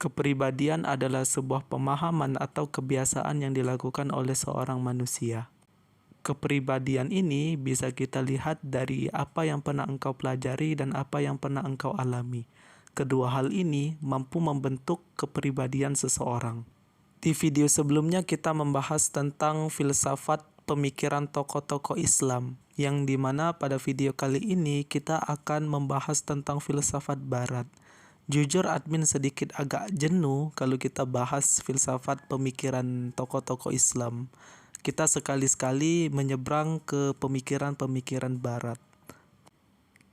Kepribadian adalah sebuah pemahaman atau kebiasaan yang dilakukan oleh seorang manusia. Kepribadian ini bisa kita lihat dari apa yang pernah engkau pelajari dan apa yang pernah engkau alami. Kedua hal ini mampu membentuk kepribadian seseorang. Di video sebelumnya kita membahas tentang filsafat pemikiran tokoh-tokoh Islam, yang dimana pada video kali ini kita akan membahas tentang filsafat Barat. Jujur admin sedikit agak jenuh kalau kita bahas filsafat pemikiran tokoh-tokoh Islam. Kita sekali-sekali menyeberang ke pemikiran-pemikiran Barat.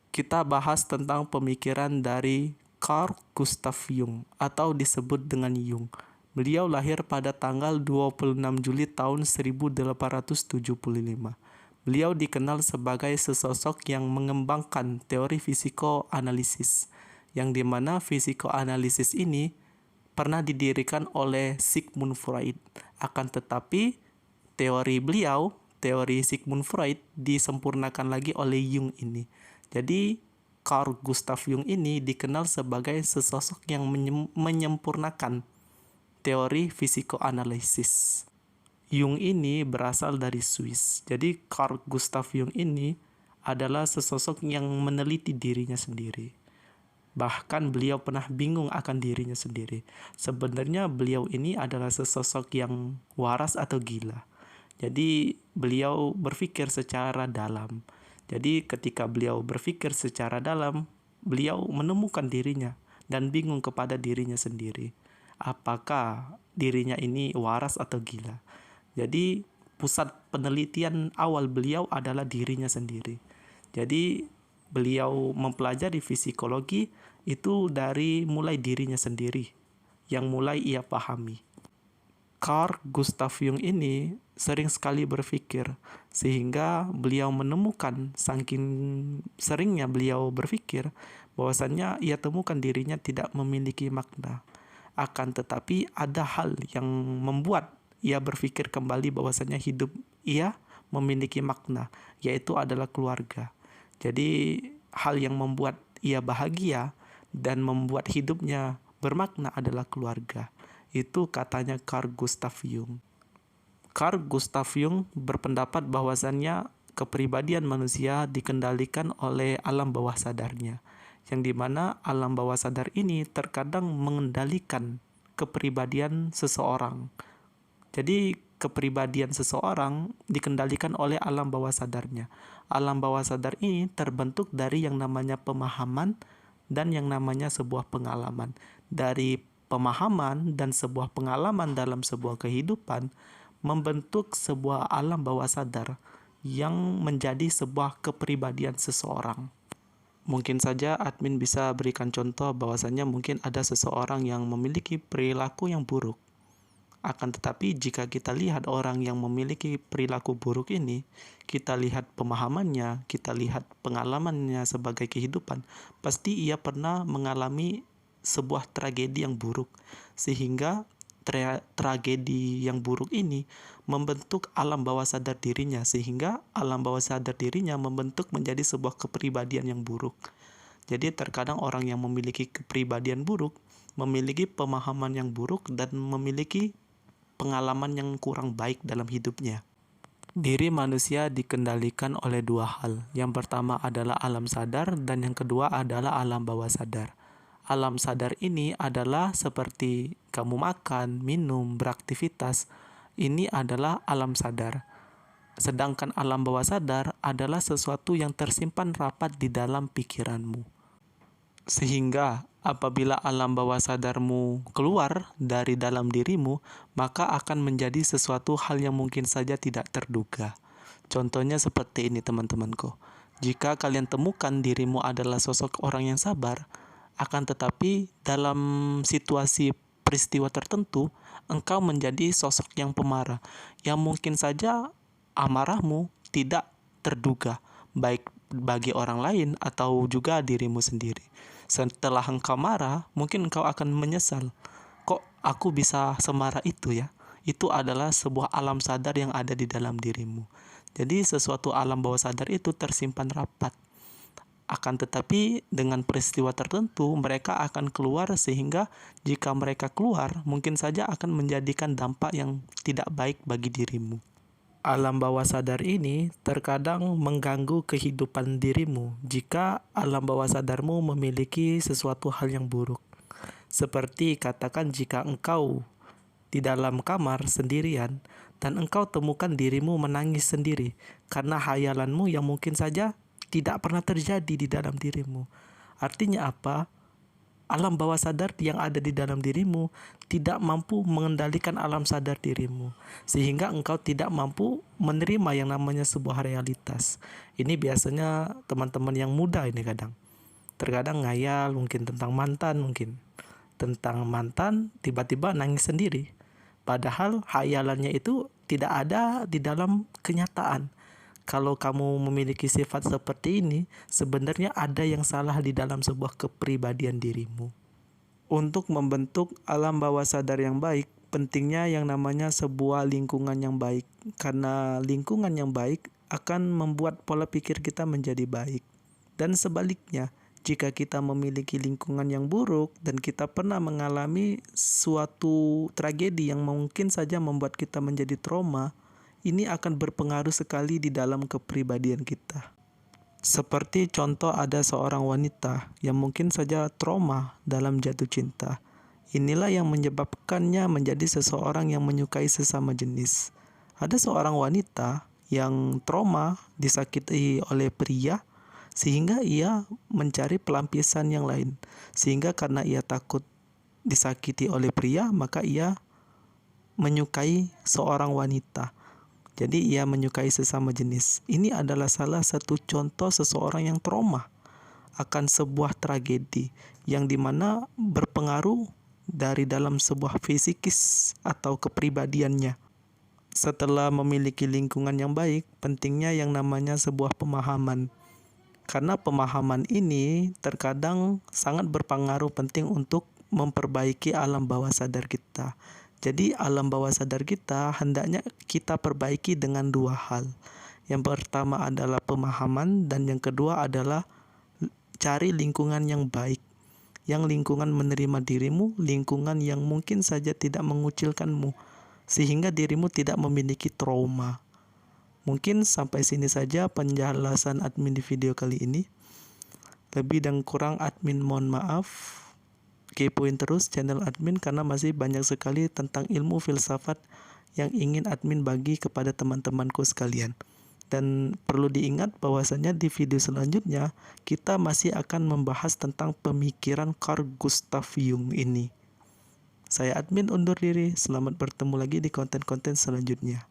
Kita bahas tentang pemikiran dari Carl Gustav Jung atau disebut dengan Jung. Beliau lahir pada tanggal 26 Juli tahun 1875. Beliau dikenal sebagai sesosok yang mengembangkan teori fisikoanalisis, yang dimana fisikoanalisis ini pernah didirikan oleh Sigmund Freud. Akan tetapi teori Sigmund Freud disempurnakan lagi oleh Jung ini. Jadi Carl Gustav Jung ini dikenal sebagai sesosok yang menyempurnakan teori fisikoanalisis. Jung ini berasal dari Swiss. Jadi Carl Gustav Jung ini adalah sesosok yang meneliti dirinya sendiri. Bahkan beliau pernah bingung akan dirinya sendiri. Sebenarnya beliau ini adalah sesosok yang waras atau gila. Jadi beliau berpikir secara dalam. Jadi ketika beliau berpikir secara dalam, beliau menemukan dirinya dan bingung kepada dirinya sendiri. Apakah dirinya ini waras atau gila? Jadi pusat penelitian awal beliau adalah dirinya sendiri. Jadi beliau mempelajari psikologi itu dari mulai dirinya sendiri, yang mulai ia pahami. Carl Gustav Jung ini sering sekali berpikir, sehingga beliau menemukan, saking seringnya beliau berpikir, bahwasannya ia temukan dirinya tidak memiliki makna. Akan tetapi ada hal yang membuat ia berpikir kembali bahwasannya hidup ia memiliki makna, yaitu adalah keluarga. Jadi hal yang membuat ia bahagia dan membuat hidupnya bermakna adalah keluarga. Itu katanya Carl Gustav Jung. Carl Gustav Jung berpendapat bahwasannya kepribadian manusia dikendalikan oleh alam bawah sadarnya, yang dimana alam bawah sadar ini terkadang mengendalikan kepribadian seseorang. Jadi kepribadian seseorang dikendalikan oleh alam bawah sadarnya. Alam bawah sadar ini terbentuk dari yang namanya pemahaman dan yang namanya sebuah pengalaman. Dari pemahaman dan sebuah pengalaman dalam sebuah kehidupan membentuk sebuah alam bawah sadar yang menjadi sebuah kepribadian seseorang. Mungkin saja admin bisa berikan contoh bahwasannya mungkin ada seseorang yang memiliki perilaku yang buruk. Akan tetapi jika kita lihat orang yang memiliki perilaku buruk ini, kita lihat pemahamannya, kita lihat pengalamannya sebagai kehidupan, pasti ia pernah mengalami sebuah tragedi yang buruk, sehingga tragedi yang buruk ini membentuk alam bawah sadar dirinya, sehingga alam bawah sadar dirinya membentuk menjadi sebuah kepribadian yang buruk. Jadi terkadang orang yang memiliki kepribadian buruk memiliki pemahaman yang buruk dan memiliki pengalaman yang kurang baik dalam hidupnya. Diri manusia dikendalikan oleh dua hal. Yang pertama adalah alam sadar dan yang kedua adalah alam bawah sadar. Alam sadar ini adalah seperti kamu makan, minum, beraktivitas. Ini adalah alam sadar. Sedangkan alam bawah sadar adalah sesuatu yang tersimpan rapat di dalam pikiranmu. Sehingga apabila alam bawah sadarmu keluar dari dalam dirimu, maka akan menjadi sesuatu hal yang mungkin saja tidak terduga. Contohnya seperti ini teman-temanku. Jika kalian temukan dirimu adalah sosok orang yang sabar, akan tetapi dalam situasi peristiwa tertentu, engkau menjadi sosok yang pemarah, yang mungkin saja amarahmu tidak terduga, baik bagi orang lain atau juga dirimu sendiri. Setelah engkau marah, mungkin engkau akan menyesal. Kok aku bisa semarah itu ya? Itu adalah sebuah alam sadar yang ada di dalam dirimu. Jadi sesuatu alam bawah sadar itu tersimpan rapat. Akan tetapi dengan peristiwa tertentu mereka akan keluar, sehingga jika mereka keluar mungkin saja akan menjadikan dampak yang tidak baik bagi dirimu. Alam bawah sadar ini terkadang mengganggu kehidupan dirimu jika alam bawah sadarmu memiliki sesuatu hal yang buruk. Seperti katakan jika engkau di dalam kamar sendirian dan engkau temukan dirimu menangis sendiri karena hayalanmu yang mungkin saja tidak pernah terjadi di dalam dirimu. Artinya apa? Alam bawah sadar yang ada di dalam dirimu tidak mampu mengendalikan alam sadar dirimu, sehingga engkau tidak mampu menerima yang namanya sebuah realitas. Ini biasanya teman-teman yang muda ini terkadang ngayal mungkin tentang mantan tiba-tiba nangis sendiri, padahal hayalannya itu tidak ada di dalam kenyataan. Kalau kamu memiliki sifat seperti ini, sebenarnya ada yang salah di dalam sebuah kepribadian dirimu. Untuk membentuk alam bawah sadar yang baik, pentingnya yang namanya sebuah lingkungan yang baik. Karena lingkungan yang baik akan membuat pola pikir kita menjadi baik. Dan sebaliknya, jika kita memiliki lingkungan yang buruk dan kita pernah mengalami suatu tragedi yang mungkin saja membuat kita menjadi trauma, ini akan berpengaruh sekali di dalam kepribadian kita. Seperti contoh ada seorang wanita yang mungkin saja trauma dalam jatuh cinta. Inilah yang menyebabkannya menjadi seseorang yang menyukai sesama jenis. Ada seorang wanita yang trauma disakiti oleh pria, sehingga ia mencari pelampiasan yang lain. Sehingga karena ia takut disakiti oleh pria, maka ia menyukai seorang wanita. Jadi ia menyukai sesama jenis. Ini adalah salah satu contoh seseorang yang trauma akan sebuah tragedi yang dimana berpengaruh dari dalam sebuah fisikis atau kepribadiannya. Setelah memiliki lingkungan yang baik, pentingnya yang namanya sebuah pemahaman. Karena pemahaman ini terkadang sangat berpengaruh penting untuk memperbaiki alam bawah sadar kita. Jadi alam bawah sadar kita hendaknya kita perbaiki dengan dua hal. Yang pertama adalah pemahaman dan yang kedua adalah cari lingkungan yang baik. Yang lingkungan menerima dirimu, lingkungan yang mungkin saja tidak mengucilkanmu, sehingga dirimu tidak memiliki trauma. Mungkin sampai sini saja penjelasan admin di video kali ini. Lebih dan kurang admin mohon maaf. Kepoin terus channel admin karena masih banyak sekali tentang ilmu filsafat yang ingin admin bagi kepada teman-temanku sekalian. Dan perlu diingat bahwasanya di video selanjutnya kita masih akan membahas tentang pemikiran Carl Gustav Jung ini. Saya admin undur diri, selamat bertemu lagi di konten-konten selanjutnya.